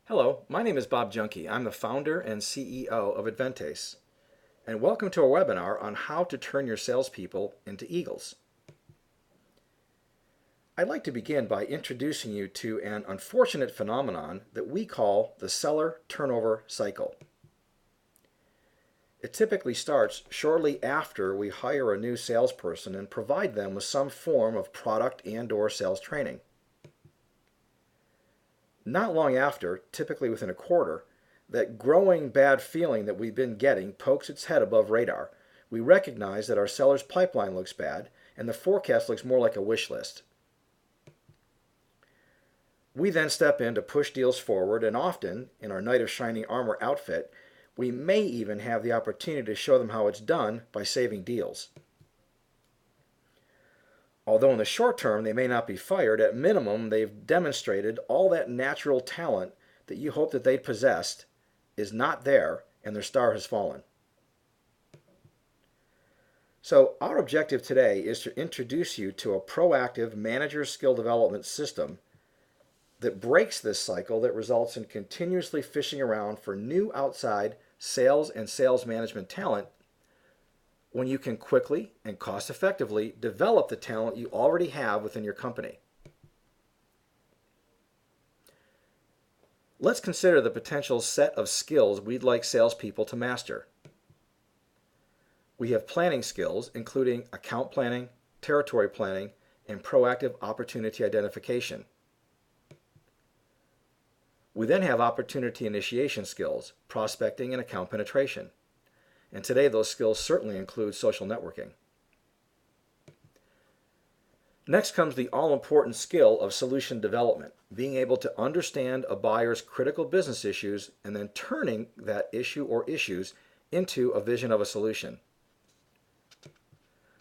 Hello, my name is Bob Junkie. I'm the founder and CEO of Adventase. And welcome to a webinar on how to turn your salespeople into eagles. I'd like to begin by introducing you to an unfortunate phenomenon that we call the seller turnover cycle. It typically starts shortly after we hire a new salesperson and provide them with some form of product and/or sales training. Not long after, typically within a quarter, that growing bad feeling that we've been getting pokes its head above radar. We recognize that our seller's pipeline looks bad and the forecast looks more like a wish list. We then step in to push deals forward, and often, in our Knight of Shining Armor outfit, we may even have the opportunity to show them how it's done by saving deals. Although in the short term they may not be fired, at minimum they've demonstrated all that natural talent that you hoped that they'd possessed is not there and their star has fallen. So our objective today is to introduce you to a proactive manager skill development system that breaks this cycle that results in continuously fishing around for new outside sales and sales management talent when you can quickly and cost effectively develop the talent you already have within your company. Let's consider the potential set of skills we'd like salespeople to master. We have planning skills, including account planning, territory planning, and proactive opportunity identification. We then have opportunity initiation skills, prospecting and account penetration. And today those skills certainly include social networking. Next comes the all-important skill of solution development, being able to understand a buyer's critical business issues and then turning that issue or issues into a vision of a solution.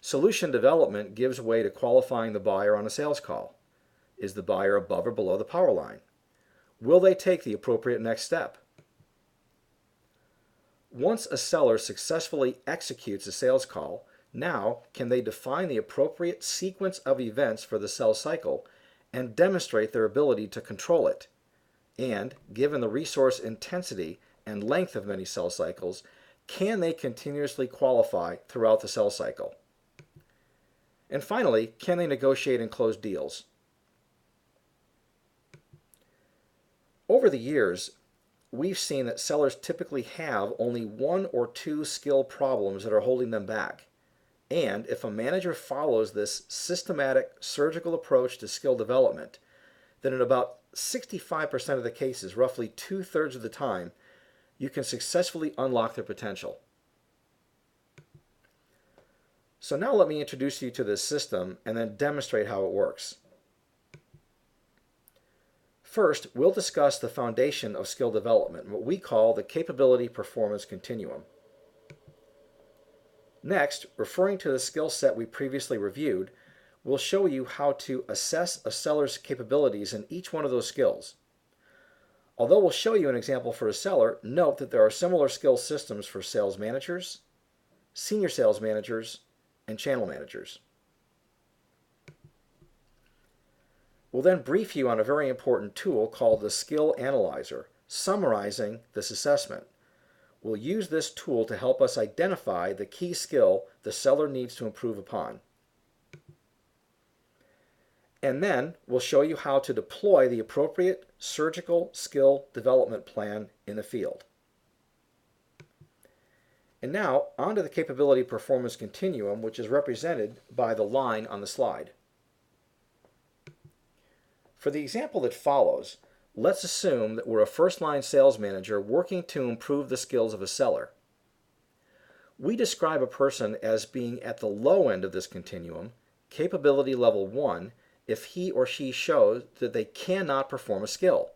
Solution development gives way to qualifying the buyer on a sales call. Is the buyer above or below the power line? Will they take the appropriate next step? Once a seller successfully executes a sales call, now can they define the appropriate sequence of events for the sales cycle and demonstrate their ability to control it? And, given the resource intensity and length of many sales cycles, can they continuously qualify throughout the sales cycle? And finally, can they negotiate and close deals? Over the years, we've seen that sellers typically have only one or two skill problems that are holding them back. And if a manager follows this systematic surgical approach to skill development, then in about 65% of the cases, roughly 2/3 of the time, you can successfully unlock their potential. So now let me introduce you to this system and then demonstrate how it works. First, we'll discuss the foundation of skill development, what we call the capability performance continuum. Next, referring to the skill set we previously reviewed, we'll show you how to assess a seller's capabilities in each one of those skills. Although we'll show you an example for a seller, note that there are similar skill systems for sales managers, senior sales managers, and channel managers. We'll then brief you on a very important tool called the Skill Analyzer, summarizing this assessment. We'll use this tool to help us identify the key skill the seller needs to improve upon. And then we'll show you how to deploy the appropriate surgical skill development plan in the field. And now, onto the capability performance continuum, which is represented by the line on the slide. For the example that follows, let's assume that we're a first-line sales manager working to improve the skills of a seller. We describe a person as being at the low end of this continuum, capability level 1, if he or she shows that they cannot perform a skill.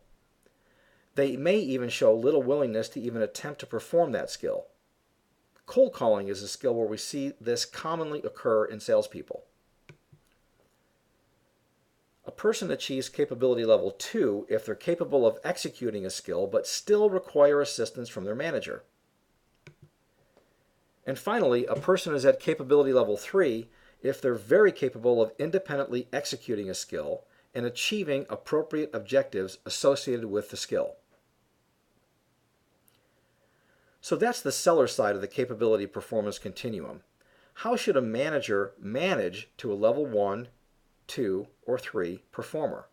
They may even show little willingness to even attempt to perform that skill. Cold calling is a skill where we see this commonly occur in salespeople. A person achieves capability level 2 if they're capable of executing a skill but still require assistance from their manager. And finally, a person is at capability level 3 if they're very capable of independently executing a skill and achieving appropriate objectives associated with the skill. So that's the seller side of the capability performance continuum. How should a manager manage to a level 1, 2, or 3 performer?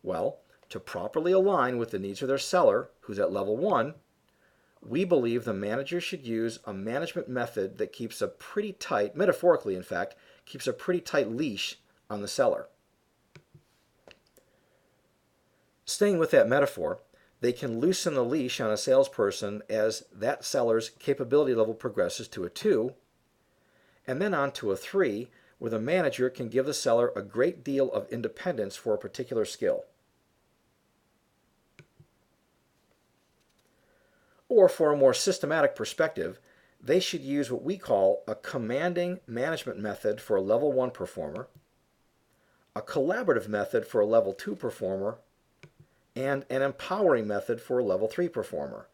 Well, to properly align with the needs of their seller, who's at level 1, we believe the manager should use a management method that keeps a pretty tight, metaphorically in fact, keeps a pretty tight leash on the seller. Staying with that metaphor, they can loosen the leash on a salesperson as that seller's capability level progresses to a 2, and then on to a 3, where the manager can give the seller a great deal of independence for a particular skill. Or for a more systematic perspective, they should use what we call a commanding management method for a level 1 performer, a collaborative method for a level 2 performer, and an empowering method for a level 3 performer.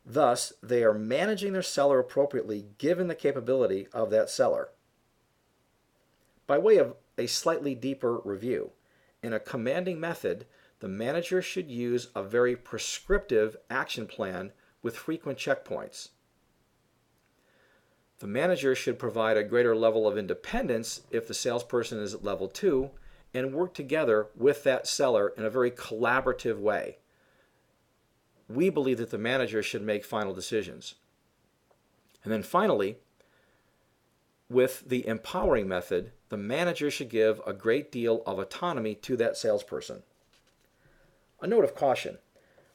Thus, they are managing their seller appropriately given the capability of that seller. By way of a slightly deeper review, in a commanding method, the manager should use a very prescriptive action plan with frequent checkpoints. The manager should provide a greater level of independence if the salesperson is at level 2 and work together with that seller in a very collaborative way. We believe that the manager should make final decisions. And then finally, with the empowering method, the manager should give a great deal of autonomy to that salesperson. A note of caution.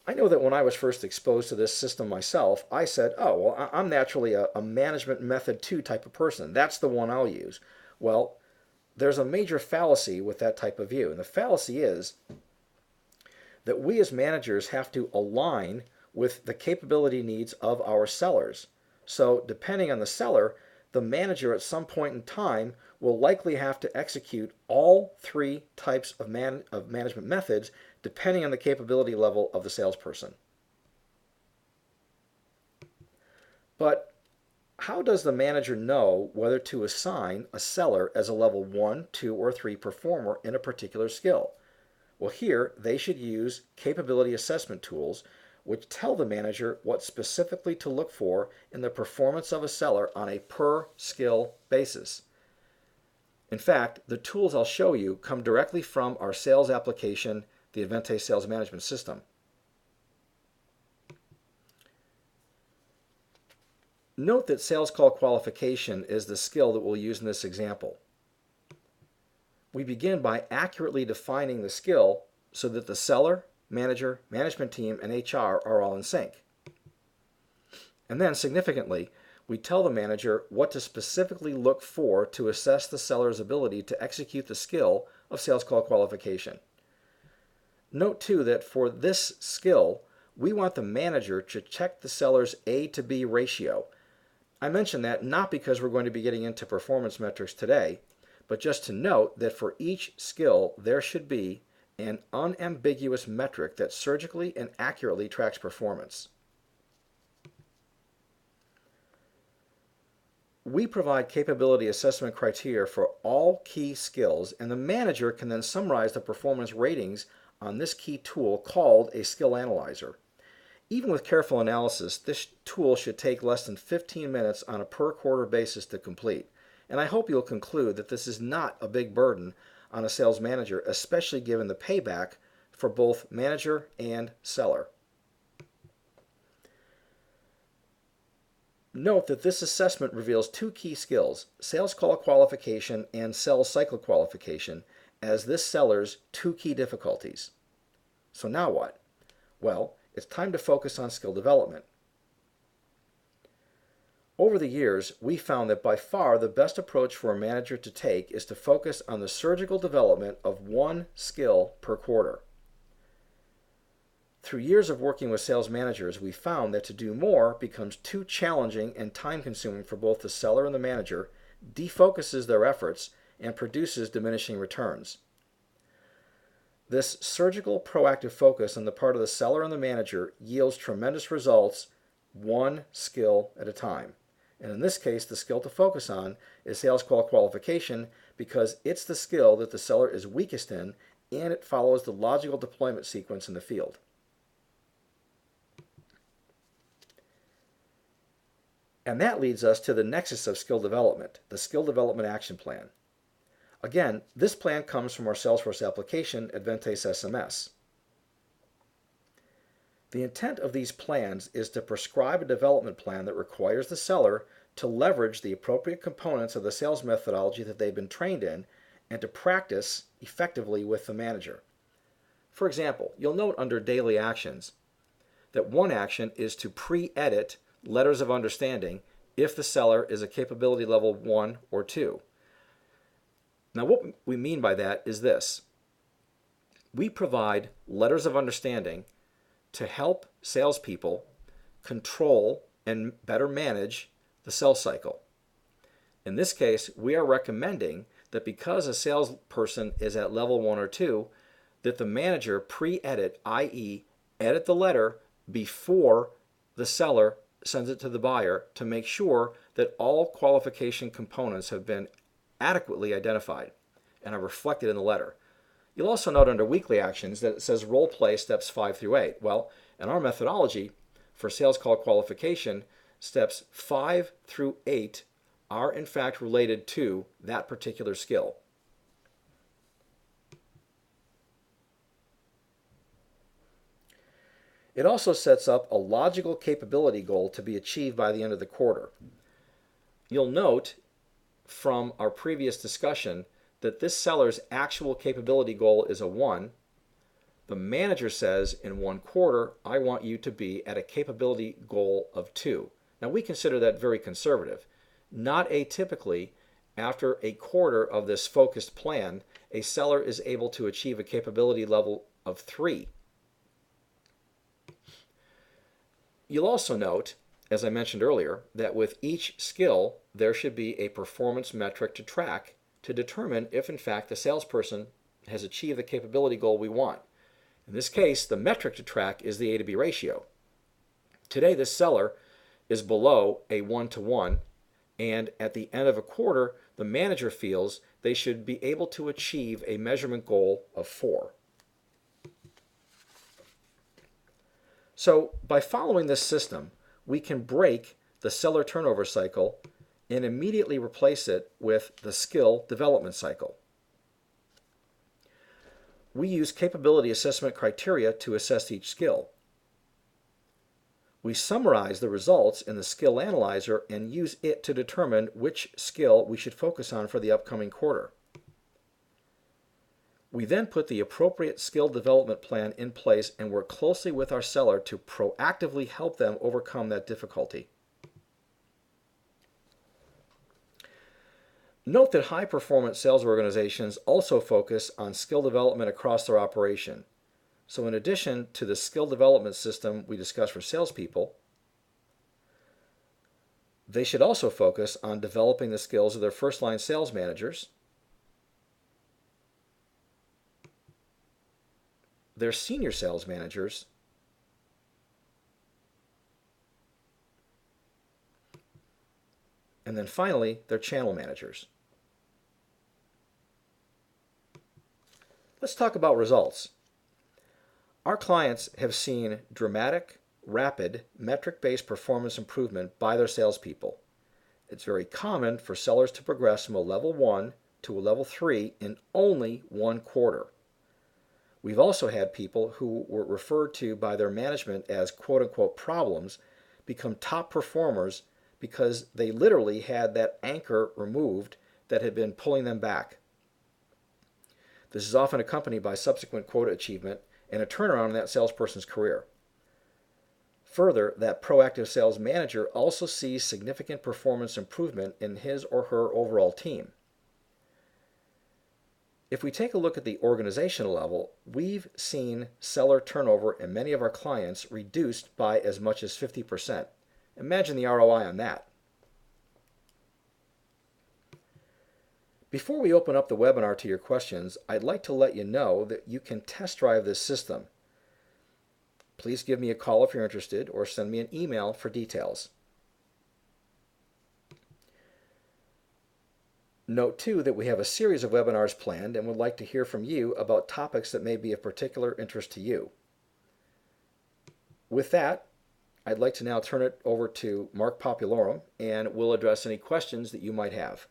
I know that when I was first exposed to this system myself, I said, oh, well, I'm naturally a management method 2 type of person. That's the one I'll use. Well, there's a major fallacy with that type of view. And the fallacy is that we as managers have to align with the capability needs of our sellers. So depending on the seller, the manager at some point in time will likely have to execute all 3 types of management methods depending on the capability level of the salesperson. But how does the manager know whether to assign a seller as a level 1, 2, or 3 performer in a particular skill? Well, here they should use capability assessment tools which tell the manager what specifically to look for in the performance of a seller on a per skill basis. In fact, the tools I'll show you come directly from our sales application, the Advente Sales Management System. Note that sales call qualification is the skill that we'll use in this example. We begin by accurately defining the skill so that the seller, manager, management team, and HR are all in sync. And then, significantly, we tell the manager what to specifically look for to assess the seller's ability to execute the skill of sales call qualification. Note too that for this skill, we want the manager to check the seller's A to B ratio. I mention that not because we're going to be getting into performance metrics today, but just to note that for each skill there should be an unambiguous metric that surgically and accurately tracks performance. We provide capability assessment criteria for all key skills, and the manager can then summarize the performance ratings on this key tool called a skill analyzer. Even with careful analysis, this tool should take less than 15 minutes on a per quarter basis to complete. And I hope you'll conclude that this is not a big burden on a sales manager, especially given the payback for both manager and seller. Note that this assessment reveals 2 key skills, sales call qualification and sales cycle qualification, as this seller's 2 key difficulties. So now what? Well, it's time to focus on skill development. Over the years, we found that by far the best approach for a manager to take is to focus on the surgical development of 1 skill per quarter. Through years of working with sales managers, we found that to do more becomes too challenging and time-consuming for both the seller and the manager, defocuses their efforts, and produces diminishing returns. This surgical, proactive focus on the part of the seller and the manager yields tremendous results, 1 skill at a time. And in this case, the skill to focus on is sales call qualification because it's the skill that the seller is weakest in, and it follows the logical deployment sequence in the field. And that leads us to the nexus of skill development, the skill development action plan. Again, this plan comes from our Salesforce application, Adventes SMS. The intent of these plans is to prescribe a development plan that requires the seller to leverage the appropriate components of the sales methodology that they've been trained in and to practice effectively with the manager. For example, you'll note under daily actions that one action is to pre-edit letters of understanding if the seller is a capability level 1 or 2. Now, what we mean by that is this. We provide letters of understanding to help salespeople control and better manage the sales cycle. In this case, we are recommending that because a salesperson is at level 1 or 2, that the manager pre-edit, i.e., edit the letter before the seller sends it to the buyer to make sure that all qualification components have been adequately identified and are reflected in the letter. You'll also note under weekly actions that it says role play steps 5 through 8. Well, in our methodology for sales call qualification, steps 5 through 8 are in fact related to that particular skill. It also sets up a logical capability goal to be achieved by the end of the quarter. You'll note from our previous discussion that this seller's actual capability goal is a 1. The manager says in 1 quarter, I want you to be at a capability goal of 2. Now we consider that very conservative. Not atypically, after a quarter of this focused plan, a seller is able to achieve a capability level of 3. You'll also note, as I mentioned earlier, that with each skill, there should be a performance metric to track to determine if, in fact, the salesperson has achieved the capability goal we want. In this case, the metric to track is the A to B ratio. Today, this seller is below a 1-to-1, and at the end of a quarter, the manager feels they should be able to achieve a measurement goal of 4. So, by following this system, we can break the seller turnover cycle and immediately replace it with the skill development cycle. We use capability assessment criteria to assess each skill. We summarize the results in the skill analyzer and use it to determine which skill we should focus on for the upcoming quarter. We then put the appropriate skill development plan in place and work closely with our seller to proactively help them overcome that difficulty. Note that high-performance sales organizations also focus on skill development across their operation. So in addition to the skill development system we discussed for salespeople, they should also focus on developing the skills of their first-line sales managers, their senior sales managers, and then finally, their channel managers. Let's talk about results. Our clients have seen dramatic, rapid, metric-based performance improvement by their salespeople. It's very common for sellers to progress from a level 1 to a level 3 in only 1 quarter. We've also had people who were referred to by their management as quote-unquote problems become top performers because they literally had that anchor removed that had been pulling them back. This is often accompanied by subsequent quota achievement and a turnaround in that salesperson's career. Further, that proactive sales manager also sees significant performance improvement in his or her overall team. If we take a look at the organizational level, we've seen seller turnover in many of our clients reduced by as much as 50%. Imagine the ROI on that. Before we open up the webinar to your questions, I'd like to let you know that you can test drive this system. Please give me a call if you're interested or send me an email for details. Note too that we have a series of webinars planned and would like to hear from you about topics that may be of particular interest to you. With that, I'd like to now turn it over to Mark Populorum, and we'll address any questions that you might have.